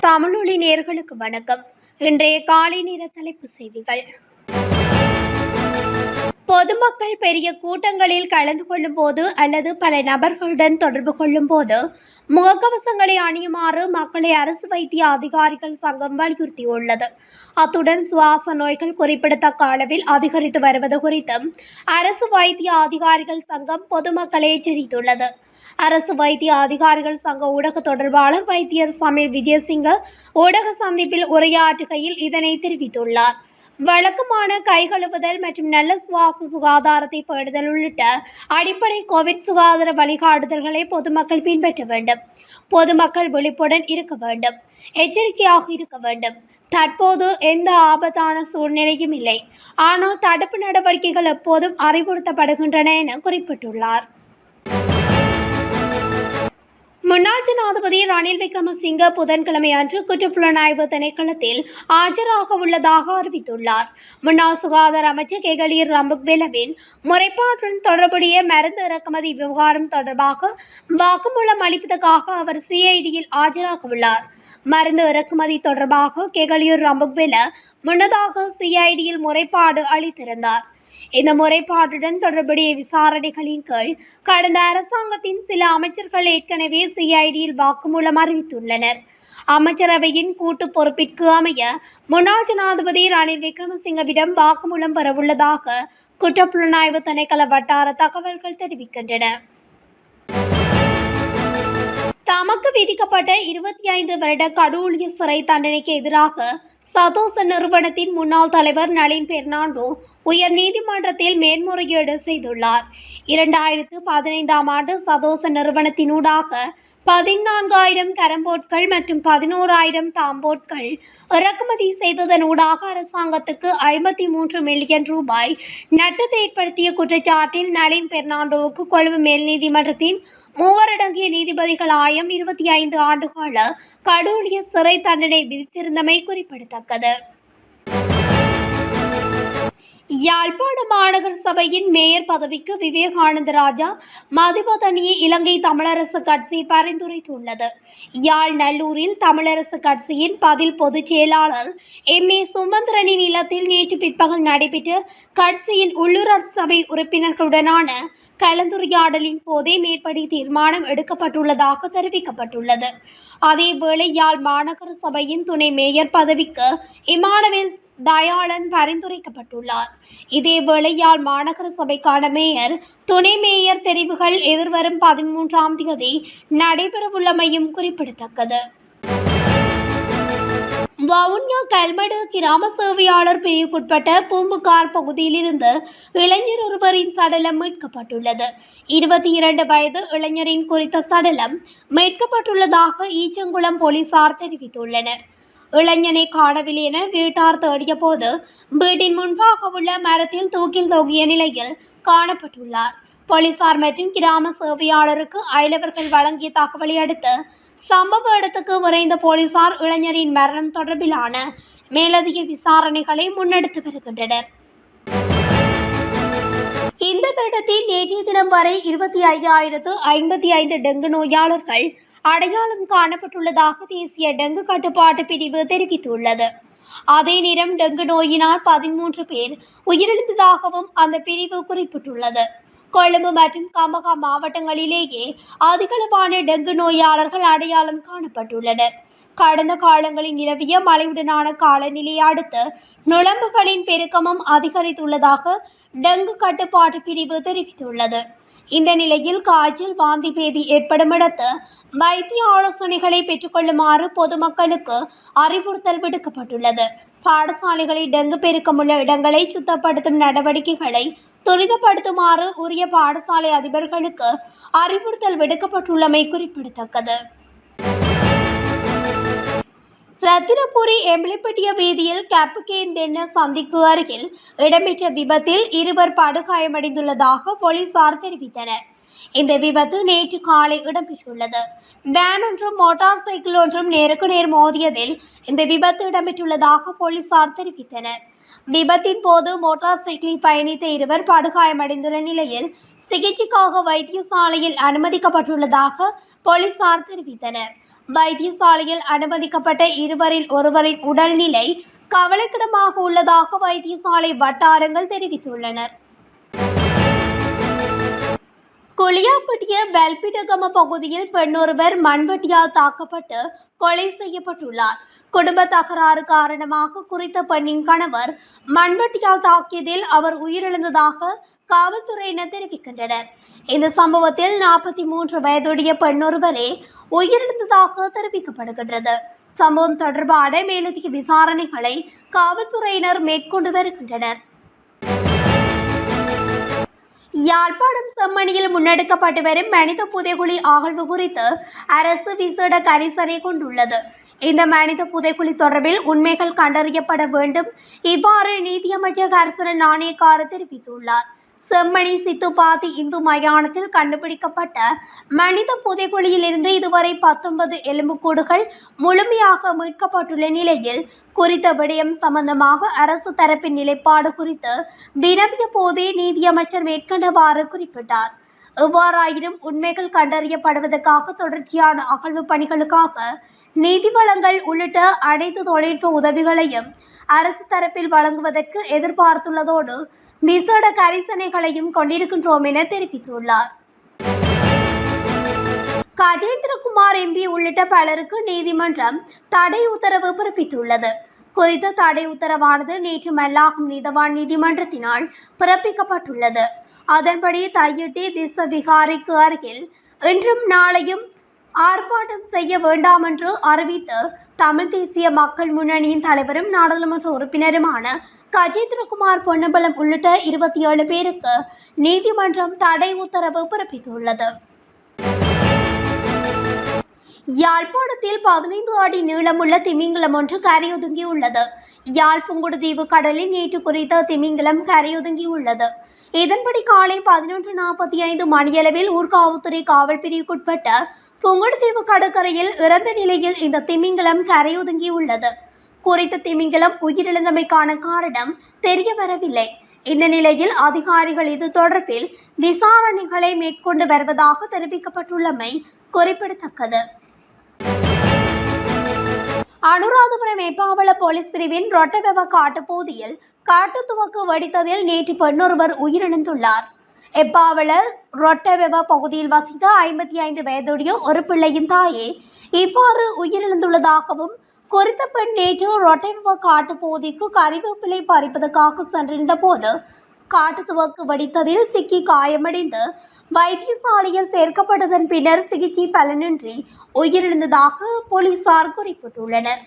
தமிழொலி நேயர்களுக்கு வணக்கம். இன்றைய காலை நேர தலைப்பு செய்திகள். பொதுமக்கள் பெரிய கூட்டங்களில் கலந்து கொள்ளும் போது அல்லது பல நபர்களுடன் தொடர்பு கொள்ளும் போது முகக்கவசங்களை அணியுமாறு மக்களை அரசு வைத்திய அதிகாரிகள் சங்கம் வலியுறுத்தியுள்ளது. அத்துடன் சுவாச நோய்கள் குறிப்பிடத்தக்க அளவில் அதிகரித்து வருவது குறித்தும் அரசு வைத்திய அதிகாரிகள் சங்கம் பொதுமக்களை எச்சரித்துள்ளது. அரசு வைத்திய அதிகாரிகள் சங்க ஊடக தொடர்பாளர் வைத்தியர் சமீர் விஜயசிங்க ஊடக சந்திப்பில் உரையாற்றுகையில் இதனை தெரிவித்துள்ளார். வழக்கமான கை கழுவுதல் மற்றும் நல்ல சுவாச சுகாதாரத்தை பேணுதல் உள்ளிட்ட அடிப்படை கோவிட் சுகாதார வழிகாட்டுதல்களை பொதுமக்கள் பின்பற்ற வேண்டும். பொதுமக்கள் விழிப்புடன் இருக்க வேண்டும், எச்சரிக்கையாக இருக்க வேண்டும். தற்போது எந்த ஆபத்தான சூழ்நிலையும் இல்லை, ஆனால் தடுப்பு நடவடிக்கைகள் எப்போதும் அறிவுறுத்தப்படுகின்றன என குறிப்பிட்டுள்ளார். முன்னாள் ஜனாதிபதி ரணில் விக்ரமசிங்க புதன்கிழமை அன்று குற்றப்புலனாய்வு திணைக்களத்தில் ஆஜராக உள்ளதாக அறிவித்துள்ளார். முன்னாள் சுகாதார அமைச்சர் கெகலியர் ரம்புக்வெலவின் முறைப்பாட்டுடன் தொடர்புடைய மருந்து இறக்குமதி விவகாரம் தொடர்பாக வாக்குமூலம் அளிப்பதற்காக அவர் சிஐடியில் ஆஜராக உள்ளார். மருந்து இறக்குமதி தொடர்பாக கெகலியர் ரம்புக்வெல முன்னதாக சிஐடியில் முறைப்பாடு அளித்திருந்தார். இந்த முறைப்பாட்டுடன் தொடர்புடைய விசாரணைகளின் கீழ் கடந்த அரசாங்கத்தின் சில அமைச்சர்கள் ஏற்கனவே சிஐடியில் வாக்குமூலம் அறிவித்துள்ளனர். அமைச்சரவையின் கூட்டு பொறுப்பிற்கு அமைய முன்னாள் ஜனாதிபதி ரணில் விக்ரமசிங்கவிடம் வாக்குமூலம் பெறவுள்ளதாக குற்றப்புலனாய்வு திணைக்கள வட்டார தகவல்கள் தெரிவிக்கின்றன. தமக்கு விதிக்கப்பட்ட 25 வருட கடூழிய சிறை தண்டனைக்கு எதிராக சதோச நிறுவனத்தின் முன்னாள் தலைவர் நளின் பெர்னாண்டோ உயர் நீதிமன்றத்தில் மேன்முறையீடு செய்துள்ளார். 2015ஆம் ஆண்டு சதோச நிறுவனத்தினூடாக 14,000 கரம்போட்கள் மற்றும் 11,000 தாம்போட்கள் இறக்குமதி செய்ததனூடாக அரசாங்கத்துக்கு 53 மில்லியன் ரூபாய் நட்டத்தை ஏற்படுத்திய குற்றச்சாட்டில் நளின் பெர்னாண்டோவுக்கு கொழும்பு மேல் நீதிமன்றத்தின் 3 அடங்கிய நீதிபதிகள் ஆயம் 25 ஆண்டுகால கடூழிய சிறை தண்டனை விதித்திருந்தமை குறிப்பிடத்தக்கது. யாழ்ப்பாண மாநகர சபையின் மேயர் பதவிக்கு விவேகானந்த ராஜா மதிவதனியை இலங்கை தமிழரசு கட்சி பரிந்துரைத்துள்ளது. யாழ் நல்லூரில் தமிழரசு கட்சியின் பதில் பொதுச் செயலாளர் எம்.ஏ. சுமந்திரனின் இல்லத்தில் நேற்று பிற்பகல் நடைபெற்ற கட்சியின் உள்ளூராட்சி சபை உறுப்பினர்களுடனான கலந்துரையாடலின் போதே மேற்படி தீர்மானம் எடுக்கப்பட்டுள்ளதாக தெரிவிக்கப்பட்டுள்ளது. அதேவேளை யாழ் மாநகர சபையின் துணை மேயர் பதவிக்கு இமானுவேல் தயாளன் பரிந்துரைக்கப்பட்டுள்ளார். இதேவேளை யாழ் மாநகர சபைக்கான மேயர், துணை மேயர் தெரிவுகள் எதிர்வரும் 13ஆம் தேதி நடைபெறவுள்ளமையும் குறிப்பிடத்தக்கது. வவுனியா கல்மடு கிராம சேவையாளர் பிரிவுக்குட்பட்ட பூம்புகார் பகுதியிலிருந்து இளைஞர் ஒருவரின் சடலம் மீட்கப்பட்டுள்ளது. 22 வயது இளைஞரின் குறித்த சடலம் மீட்கப்பட்டுள்ளதாக ஈச்சங்குளம் போலீசார் தெரிவித்துள்ளனர். இளைஞனை காணவில்லை என வீட்டார் தேடிய போது வீட்டின் முன்பாக உள்ள மரத்தில் தூக்கில் தொங்கிய நிலையில் காணப்பட்டுள்ளார். போலீசார் மற்றும் கிராம சேவையாளருக்கு அயலவர்கள் வழங்கிய தகவலை அடுத்து சம்பவ இடத்துக்கு விரைந்த போலீசார் இளைஞரின் மரணம் தொடர்பிலான மேலதிக விசாரணைகளை முன்னெடுத்து வருகின்றனர். இந்த வருடத்தில் நேற்றைய தினம் வரை 25,055 டெங்கு நோயாளர்கள் அடையாளம் காணப்பட்டுள்ளதாக தேசிய டெங்கு கட்டுப்பாட்டு பிரிவு தெரிவித்துள்ளது. அதே நேரம் டெங்கு நோயினால் 13 பேர் உயிரிழந்ததாகவும் அந்த பிரிவு குறிப்பிட்டுள்ளது. கொழும்பு மற்றும் கம்பஹா மாவட்டங்களிலேயே அதிகளவான டெங்கு நோயாளர்கள் அடையாளம் காணப்பட்டுள்ளனர். கடந்த காலங்களில் நிலவிய மழையுடனான காலநிலையை அடுத்து நுளம்புகளின் பெருக்கமும் அதிகரித்துள்ளதாக டெங்கு கட்டுப்பாட்டு பிரிவு தெரிவித்துள்ளது. இந்த நிலையில் காய்ச்சல், வாந்தி பேதி ஏற்படும் இடத்து வைத்திய ஆலோசனைகளை பெற்றுக்கொள்ளுமாறு பொதுமக்களுக்கு அறிவுறுத்தல் விடுக்கப்பட்டுள்ளது. பாடசாலைகளில் டெங்கு பெருக்கமுள்ள இடங்களை சுத்தப்படுத்தும் நடவடிக்கைகளை துரிதப்படுத்துமாறு உரிய பாடசாலை அதிபர்களுக்கு அறிவுறுத்தல் விடுக்கப்பட்டுள்ளமை குறிப்பிடத்தக்கது. ரத்தினபுரி எம்பிலிப்பட்டிய வீதியில் கேப்புகேன் தென்ன சந்திக்கு அருகில் இடம்பெற்ற விபத்தில் 2 படுகாயமடைந்துள்ளதாக போலீசார் தெரிவித்தனர். இந்த விபத்து நேற்று காலை இடம்பெற்றுள்ளது. வேன் ஒன்றும் மோட்டார் சைக்கிள் ஒன்றும் நேருக்கு நேர் மோதியதில் இந்த விபத்து இடம்பெற்றுள்ளதாக போலீசார் தெரிவித்தனர். விபத்தின் போது மோட்டார் சைக்கிளில் பயணித்த 2 படுகாயமடைந்துள்ள நிலையில் சிகிச்சைக்காக வைத்தியசாலையில் அனுமதிக்கப்பட்டுள்ளதாக போலீசார் தெரிவித்தனர். வைத்தியசாலையில் அனுமதிக்கப்பட்ட இருவரில் ஒருவரின் உடல்நிலை கவலைக்கிடமாக உள்ளதாக வைத்தியசாலை வட்டாரங்கள் தெரிவித்துள்ளனர். குளியாப்பட்டிய பெல்பிடகம பகுதியில் பெண்ணொருவர் மண்வெட்டியால் தாக்கப்பட்டு கொலை செய்யப்பட்டுள்ளார். குடும்ப தகராறு காரணமாக குறித்த பெண்ணின் கணவர் மண்வெட்டியால் தாக்கியதில் அவர் உயிரிழந்ததாக காவல்துறையினர் தெரிவிக்கின்றனர். இந்த சம்பவத்தில் 43 வயதுடைய பெண்ணொருவரே உயிரிழந்ததாக தெரிவிக்கப்படுகின்றது. சம்பவம் தொடர்பான மேலதிக விசாரணைகளை காவல்துறையினர் மேற்கொண்டு வருகின்றனர். யாழ்ப்பாணம் செம்மணியில் முன்னெடுக்கப்பட்டு வரும் மனித புதைகுழி அகழ்வு குறித்து அரசு விசேட கரிசனை கொண்டுள்ளது. இந்த மனித புதைகுழி தொடர்பில் உண்மைகள் கண்டறியப்பட வேண்டும். இவ்வாறு நீதியமைச்சர் கர்சன நாணயக்கார தெரிவித்துள்ளார். செம்மணி சித்துப்பாத்தி இந்து மயானத்தில் கண்டுபிடிக்கப்பட்ட மனித புதைகுழியிலிருந்து இதுவரை 19 எலும்புக்கூடுகள் முழுமையாக மீட்கப்பட்டுள்ள நிலையில் குறித்த விடயம் சம்பந்தமாக அரசு தரப்பின் நிலைப்பாடு குறித்து வினவிய போதே நீதியமைச்சர் மேற்கண்டவாறு குறிப்பிட்டார். எவ்வாறாயினும் உண்மைகள் கண்டறியப்படுவதற்காக தொடர்ச்சியான அகழ்வு பணிகளுக்காக நிதி வளங்கள் உள்ளிட்ட அனைத்து தொழில்நுட்ப உதவிகளையும் அரசு தரப்பில் வழங்குவதற்கு எதிர்பார்த்துள்ளதோடு விசேட கரிசனைகளையும் கொண்டிருக்கின்றோம் என தெரிவித்துள்ளார். கஜேந்திரகுமார் எம்பி உள்ளிட்ட பலருக்கு நீதிமன்றம் தடை உத்தரவு பிறப்பித்துள்ளது. குறித்த தடை உத்தரவானது நேற்று மல்லாகம் நீதவான் நீதிமன்றத்தினால் பிறப்பிக்கப்பட்டுள்ளது. அதன்படி தையிட்டி திஸ்ஸ விகாரைக்கு அருகில் இன்றும் நாளையும் ஆர்ப்பாட்டம் செய்ய வேண்டாம் என்று அறிவித்து தமிழ் தேசிய மக்கள் முன்னணியின் தலைவரும் நாடாளுமன்ற உறுப்பினருமான கஜேந்திரகுமார் பொன்னம்பலம் உள்ளிட்ட 27 பேருக்கு நீதிமன்றம் தடை உத்தரவு பிறப்பித்துள்ளது. யாழ்ப்பாணத்தில் 15 அடி நீளமுள்ள திமிங்கலம் ஒன்று கரையொதுங்கியுள்ளது. யாழ் புங்குடுதீவு கடலில் நேற்று குறித்த திமிங்கலம் கரையொதுங்கியுள்ளது. இதன்படி காலை 11:45 மணியளவில் ஊர்காவல்துறை காவல் பிரிவுக்குட்பட்ட புங்குடுதீவு கடற்கரையில் இறந்த நிலையில் இந்த திமிங்கலம் கரையொதுங்கியுள்ளது. குறித்த திமிங்கலம் உயிரிழந்தமைக்கான காரணம் தெரிய வரவில்லை. இந்த நிலையில் அதிகாரிகள் இது தொடர்பில் விசாரணைகளை மேற்கொண்டு வருவதாக தெரிவிக்கப்பட்டுள்ளமை குறிப்பிடத்தக்கது. அனுராதபுரம் எப்பாவள போலீஸ் பிரிவின் ரொட்டவெவ காட்டுப்பகுதியில் காட்டுத்துவக்கு வெடித்ததில் நேற்று பெண்ணொருவர் உயிரிழந்துள்ளார். எப்பாவள ரொட்டவெவ பகுதியில் வசித்த 55 வயதுடைய ஒரு பிள்ளையின் தாயே இவ்வாறு உயிரிழந்துள்ளதாகவும் குறித்த பெண் நேற்று ரொட்டவெவ காட்டுப்பகுதிக்கு கறிவேப்பிலை பறிப்பதற்காக சென்றிருந்த போது காட்டுத்துவக்கு வெடித்ததில் சிக்கி காயமடைந்து வைத்தியசாலையில் சேர்க்கப்பட்டதன் பின்னர் சிகிச்சை பலனின்றி உயிரிழந்ததாக போலீசார் குறிப்பிட்டுள்ளனர்.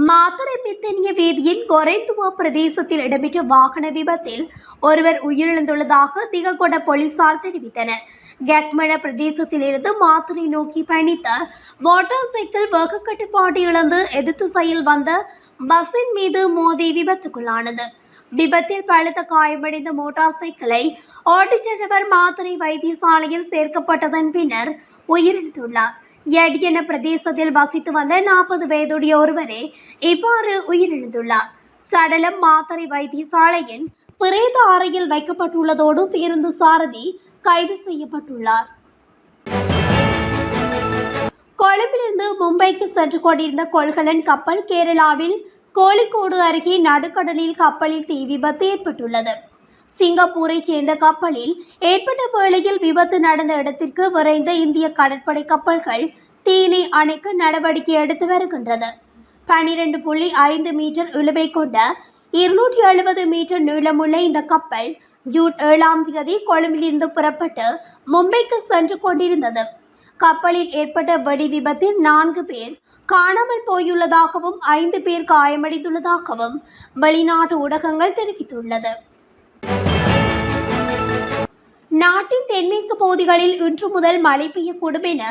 மாத்தறை பித்தனிய வீதியின் கொரைந்துவா பிரதேசத்தில் இடம்பெற்ற வாகன விபத்தில் ஒருவர் உயிரிழந்துள்ளதாக திககொட போலீசார் தெரிவித்தனர். கக்மன பிரதேசத்தில் இருந்து மாத்தறை நோக்கி பயணித்த மோட்டார் சைக்கிள் வேக கட்டுப்பாடு இழந்து எதிர்த்திசையில் வந்த பஸ்ஸின் மீது மோதி விபத்துக்குள்ளானது. விபத்தில் பலத்த காயமடைந்த மோட்டார் சைக்கிளை ஓட்டிச் சென்றவர் மாத்தறை வைத்தியசாலையில் சேர்க்கப்பட்டதன் பின்னர் உயிரிழந்துள்ளார். எடியன பிரதேசத்தில் வசித்து வந்த 40 வயதுடைய ஒருவரே இவ்வாறு உயிரிழந்துள்ளார். சடலம் மாத்தறை வைத்தியசாலையின் பிரேத அறையில் வைக்கப்பட்டுள்ளதோடு பேருந்து சாரதி கைது செய்யப்பட்டுள்ளார். கொழும்பிலிருந்து மும்பைக்கு சென்று கொண்டிருந்த கொள்கலன் கப்பல் கேரளாவில் கோழிக்கோடு அருகே நடுக்கடலில் கப்பலில் தீ விபத்து ஏற்பட்டுள்ளது. சிங்கப்பூரை சேர்ந்த கப்பலில் ஏற்பட்ட வேளையில் விபத்து நடந்த இடத்திற்கு விரைந்த இந்திய கடற்படை கப்பல்கள் தீயினை அணைக்க நடவடிக்கை எடுத்து வருகின்றது. 12.5 மீட்டர் இழுவை கொண்ட 270 மீட்டர் நீளமுள்ள இந்த கப்பல் ஜூன் 7ஆம் தேதி கொழும்பிலிருந்து புறப்பட்டு மும்பைக்கு சென்று கொண்டிருந்தது. கப்பலில் ஏற்பட்ட வெடி விபத்தில் 4 பேர் காணாமல் போயுள்ளதாகவும் 5 பேர் காயமடைந்துள்ளதாகவும் வெளிநாட்டு ஊடகங்கள் தெரிவித்துள்ளது. நாட்டின் தென்மேற்கு பகுதிகளில் இன்று முதல் மழை பெய்யக்கூடும் என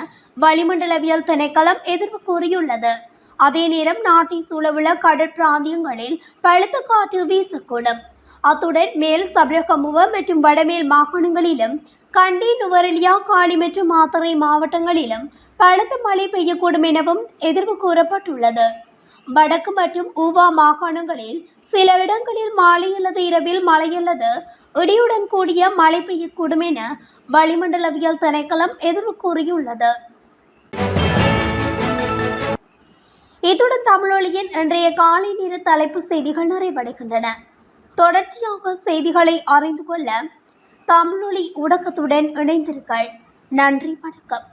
வளிமண்டலவியல் திணைக்களம் எதிர்ப்பு கூறியுள்ளது. அதே நேரம் நாட்டை சூழவுள்ள கடற்பிராந்தியங்களில் பலத்த காற்று வீசக்கூடும். அத்துடன் மேல் சபரகமுவ மற்றும் வடமேல் மாகாணங்களிலும் கண்டி, நுவரெலியா, காலி மற்றும் மாத்தறை மாவட்டங்களிலும் பலத்த மழை பெய்யக்கூடும் எனவும் எதிர்ப்பு கூறப்பட்டுள்ளது. வடக்கு மற்றும் ஊவா மாகாணங்களில் சில இடங்களில் மாலை அல்லது இரவில் மழை அல்லது இடியுடன் கூடிய மழை பெய்யக்கூடும் என வளிமண்டலவியல் திணைக்களம் எதிர்ப்பு கூறியுள்ளது. இத்துடன் தமிழொலியின் இன்றைய காலை நேர தலைப்பு செய்திகள் நிறைவடைகின்றன. தொடர்ச்சியாக செய்திகளை அறிந்து கொள்ள தமிழொலி ஊடகத்துடன் இணைந்திருங்கள். நன்றி, வணக்கம்.